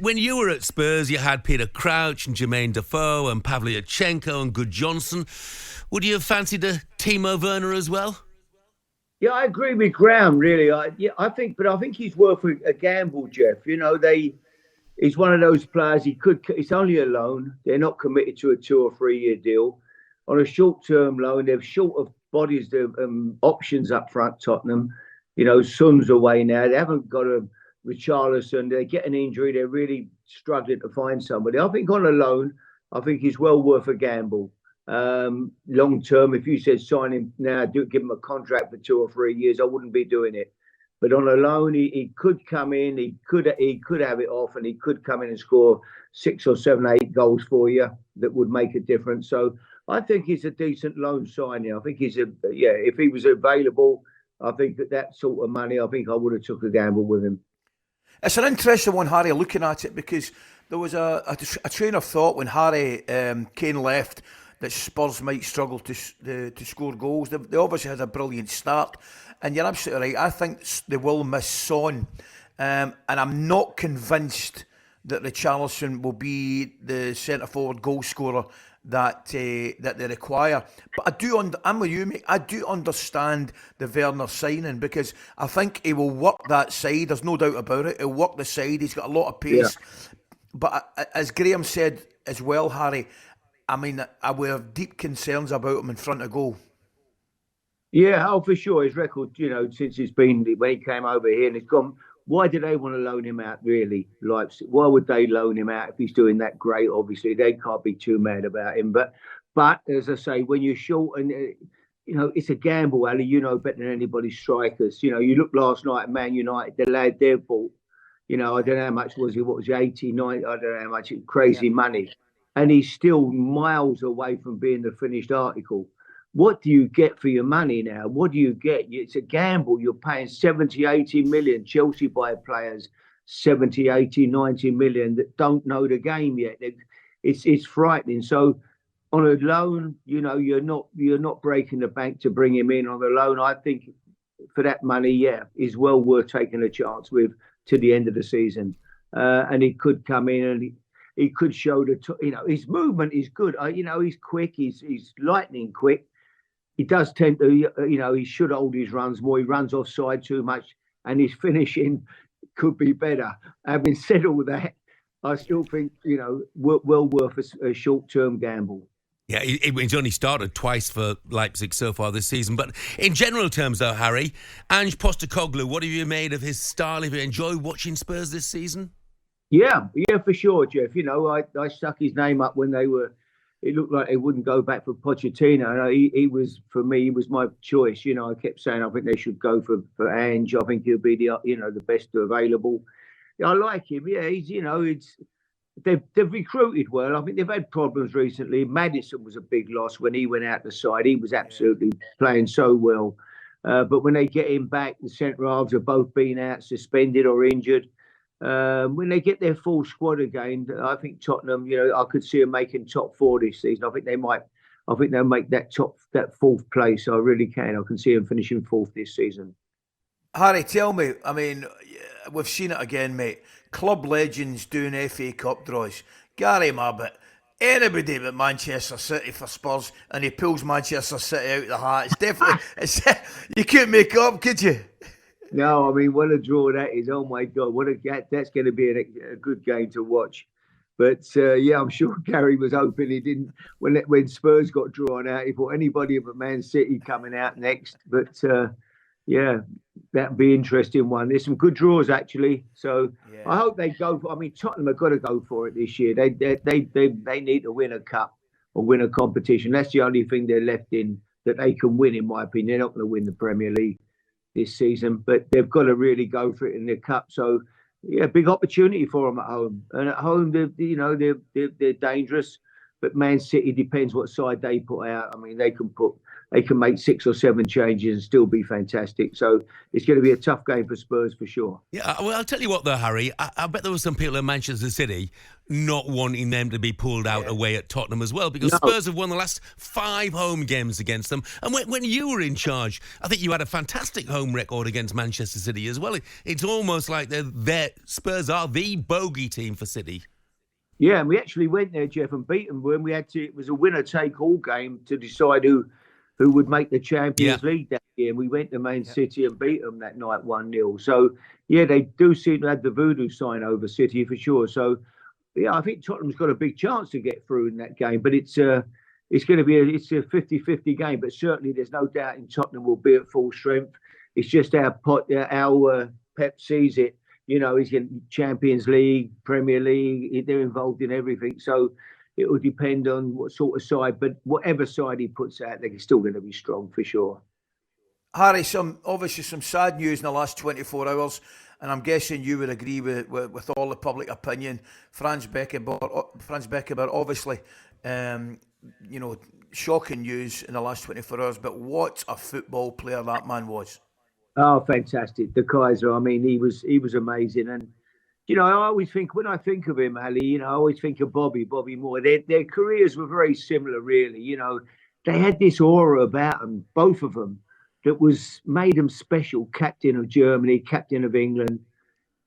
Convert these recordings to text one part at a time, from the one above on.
When you were at Spurs, you had Peter Crouch and Jermaine Defoe and Pavlyuchenko and Good Johnson. Would you have fancied a Timo Werner as well? Yeah, I agree with Graeme, really. I think he's worth a gamble, Jeff. He's one of those players. It's only a loan. They're not committed to a 2 or 3 year deal. On a short-term loan, they're short of bodies, options up front, Tottenham. Son's away now. They haven't got a Richarlison. They get an injury. They're really struggling to find somebody. I think on a loan, I think he's well worth a gamble. Long term, if you said sign him now, give him a contract for 2 or 3 years, I wouldn't be doing it. But on a loan, he could come in, he could have it off, and he could come in and score 6 or 7, 8 goals for you that would make a difference. So I think he's a decent loan signing. I think if he was available, I think that sort of money, I think I would have took a gamble with him. It's an interesting one, Harry, looking at it, because there was a train of thought when Harry Kane left that Spurs might struggle to score goals. They obviously had a brilliant start, and you're absolutely right. I think they will miss Son, and I'm not convinced that Richarlison will be the centre-forward goal scorer that they require. But I'm with you, mate. I do understand the Werner signing, because I think he will work that side. There's no doubt about it. He'll work the side. He's got a lot of pace. Yeah. But as Graeme said as well, Harry, I mean, I would have deep concerns about him in front of goal. Yeah, for sure. His record, since when he came over here and he's gone. Why do they want to loan him out, really? Leipzig? Why would they loan him out if he's doing that great? Obviously, they can't be too mad about him. But as I say, when you're short and, it's a gamble, Ali, better than anybody's strikers. You look last night at Man United, the lad there bought, I don't know how much was he, what was he, 80, 90, I don't know how much, crazy money. And he's still miles away from being the finished article. What do you get for your money now? What do you get? It's a gamble. You're paying 70, 80 million. Chelsea buy players 70, 80, 90 million that don't know the game yet. It's frightening. So on a loan, you're not breaking the bank to bring him in on a loan. I think for that money, is well worth taking a chance with to the end of the season. And he could come in and he could show his movement is good. He's quick. He's lightning quick. He does tend to, he should hold his runs more. He runs offside too much, and his finishing could be better. Having said all that, I still think, well worth a short-term gamble. Yeah, he's only started twice for Leipzig so far this season. But in general terms, though, Harry, Ange Postecoglou, what have you made of his style? Have you enjoyed watching Spurs this season? Yeah, for sure, Jeff. I stuck his name up when it looked like they wouldn't go back for Pochettino. He was, for me, he was my choice. I kept saying I think they should go for Ange. I think he'll be the best available. I like him. Yeah, they've recruited well. I think they've had problems recently. Maddison was a big loss when he went out the side. He was absolutely playing so well. But when they get him back, the centre halves have both been out, suspended or injured. When they get their full squad again, I think Tottenham, I could see them making top 4 this season. I think they'll make that 4th place. I really can. I can see them finishing 4th this season. Harry, tell me, I mean, we've seen it again, mate. Club legends doing FA Cup draws. Gary Mabbott, anybody but Manchester City for Spurs, and he pulls Manchester City out of the hat. It's definitely, you couldn't make it up, could you? No, I mean, what a draw that is. Oh, my God. That's going to be a good game to watch. But, I'm sure Gary was hoping he didn't. When Spurs got drawn out, he thought anybody but Man City coming out next. But, that'd be an interesting one. There's some good draws, actually. So I hope they go for. I mean, Tottenham have got to go for it this year. They need to win a cup or win a competition. That's the only thing they're left in that they can win, in my opinion. They're not going to win the Premier League this season, but they've got to really go for it in the cup. So, big opportunity for them at home. And at home, they're dangerous. But Man City depends what side they put out. I mean, they can put they can make 6 or 7 changes and still be fantastic. So it's going to be a tough game for Spurs for sure. Yeah, well, I'll tell you what, though, Harry. I bet there were some people in Manchester City not wanting them to be pulled out away at Tottenham as well, because Spurs have won the last 5 home games against them. And when you were in charge, I think you had a fantastic home record against Manchester City as well. It's almost like Spurs are the bogey team for City. Yeah, and we actually went there, Jeff, and beat them when we had to. It was a winner-take-all game to decide who would make the Champions League that year. And we went to Man City and beat them that night 1-0. So, yeah, they do seem to have the voodoo sign over City for sure. So, yeah, I think Tottenham's got a big chance to get through in that game. But it's going to be a 50-50 game. But certainly there's no doubt in Tottenham will be at full strength. It's just our Pep sees it. You know, he's in Champions League, Premier League. They're involved in everything. So it will depend on what sort of side. But whatever side he puts out, they're still going to be strong for sure. Harry, obviously some sad news in the last 24 hours. And I'm guessing you would agree with all the public opinion. Franz Beckenbauer, obviously, shocking news in the last 24 hours. But what a football player that man was. Oh, fantastic. The Kaiser, I mean, he was amazing. And, you know, I always think, when I think of him, Ali, you know, I always think of Bobby Moore. Their careers were very similar, really. You know, they had this aura about them, both of them, that made them special. Captain of Germany, captain of England.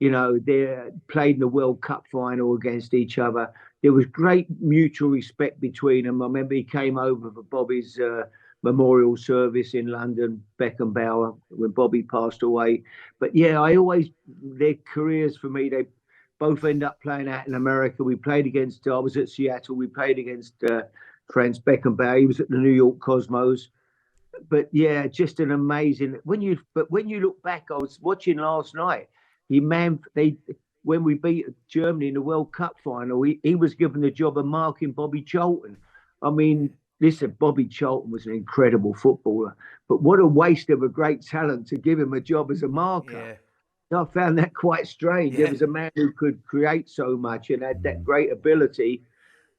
You know, they played in the World Cup final against each other. There was great mutual respect between them. I remember he came over for Bobby's memorial service in London, Beckenbauer, when Bobby passed away. But yeah, their careers for me, they both end up playing out in America. I was at Seattle. We played against Franz Beckenbauer. He was at the New York Cosmos. But yeah, just an amazing. When you look back, I was watching last night. When we beat Germany in the World Cup final, he was given the job of marking Bobby Charlton. I mean, listen, Bobby Charlton was an incredible footballer, but what a waste of a great talent to give him a job as a marker. Yeah. I found that quite strange. Yeah. There was a man who could create so much and had that great ability.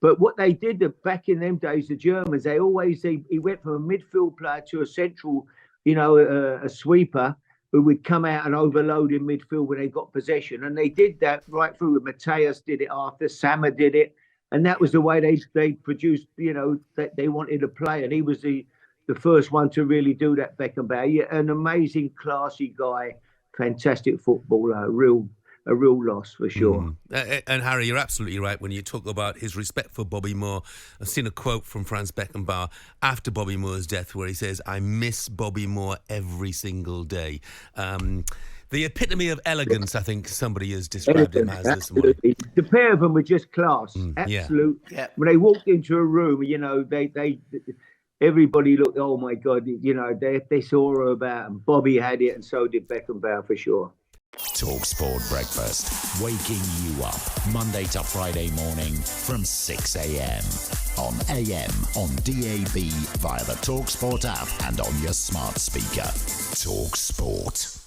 But what they did back in them days, the Germans, he went from a midfield player to a central, a sweeper who would come out and overload in midfield when they got possession. And they did that right through. Mateus did it after, Sammer did it. And that was the way they produced, that they wanted to play. And he was the first one to really do that, Beckenbauer. Yeah, an amazing, classy guy, fantastic footballer, a real loss for sure. And Harry, you're absolutely right when you talk about his respect for Bobby Moore. I've seen a quote from Franz Beckenbauer after Bobby Moore's death where he says, "I miss Bobby Moore every single day." The epitome of elegance, I think somebody has described him as this morning. The pair of them were just class. Absolute. Yeah. When they walked into a room, they everybody looked, oh my God, they saw her about them. Bobby had it and so did Beckenbauer for sure. talkSPORT Breakfast, waking you up Monday to Friday morning from 6 a.m. on AM, on DAB, via the talkSPORT app and on your smart speaker. talkSPORT.